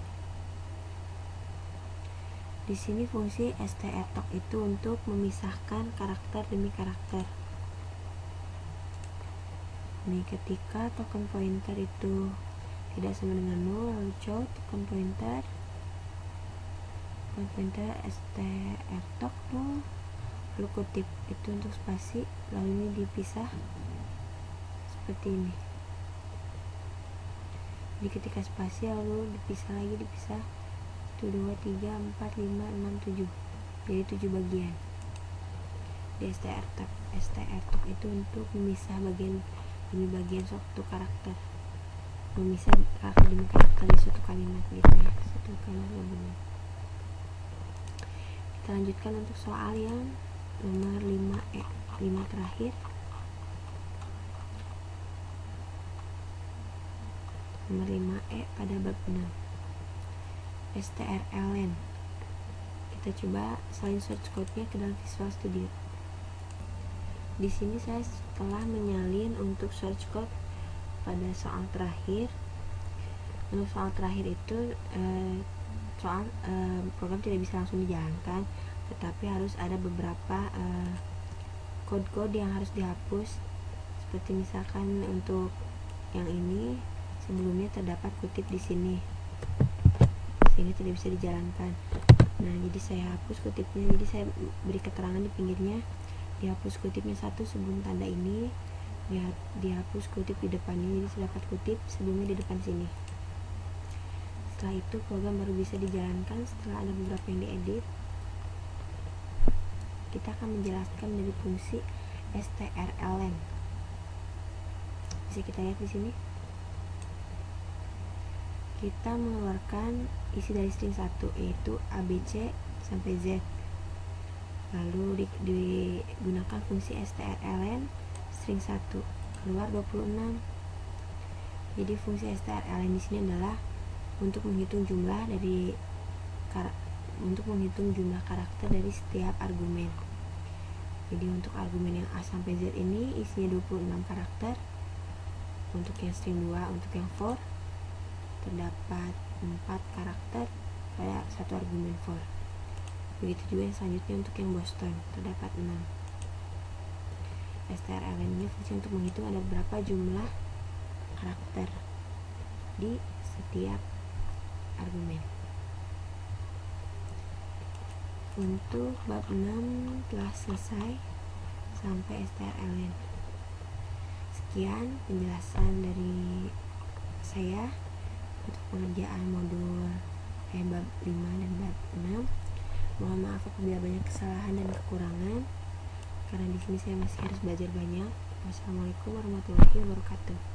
Di sini fungsi strtalk itu untuk memisahkan karakter demi karakter. Nih, ketika token pointer itu tidak sama dengan 0, lalu token pointer strtalk 0, lalu kutip itu untuk spasi, lalu ini dipisah seperti ini. Jadi ketika spasi lalu dipisah 1, 2, 3, 4, 5, 6, 7, jadi 7 bagian. Di strtalk itu untuk memisah bagian demi bagian suatu karakter, memisah karakter demi karakter di suatu kalimat gitu ya, suatu kalimat gabungan. Kita lanjutkan untuk soal yang nomor 5E, 5 terakhir. Nomor 5E pada bab 6. strlen. Kita coba salin source code-nya ke dalam Visual Studio. Di sini saya telah menyalin untuk source code pada soal terakhir. Untuk soal terakhir itu program tidak bisa langsung dijalankan, tetapi harus ada beberapa kode-kode yang harus dihapus. Seperti misalkan untuk yang ini sebelumnya terdapat kutip di sini, sehingga tidak bisa dijalankan. Nah, jadi saya hapus kutipnya. Jadi saya beri keterangan di pinggirnya, dihapus kutipnya 1 sebelum tanda ini, dihapus kutip di depannya. Jadi terdapat kutip sebelumnya di depan sini. Setelah itu program baru bisa dijalankan setelah ada beberapa yang diedit. Kita akan menjelaskan dari fungsi strlen. Bisa kita lihat di sini. kita mengeluarkan isi dari string 1, yaitu ABC sampai Z. Lalu digunakan fungsi strln string 1, keluar 26. Jadi fungsi strln di sini adalah untuk menghitung jumlah karakter dari setiap argumen. Jadi untuk argumen yang A sampai Z ini isinya 26 karakter. Untuk yang string 2, untuk yang for terdapat 4 karakter pada satu argumen for. Begitu juga yang selanjutnya untuk yang Boston terdapat 6. strln ini fungsi untuk menghitung ada berapa jumlah karakter di setiap argumen. Untuk bab 6 telah selesai sampai strln. Sekian penjelasan dari saya untuk pengerjaan modul bab 5 dan bab 6. Mohon maaf apabila banyak kesalahan dan kekurangan, karena di sini saya masih harus belajar banyak. Wassalamualaikum warahmatullahi wabarakatuh.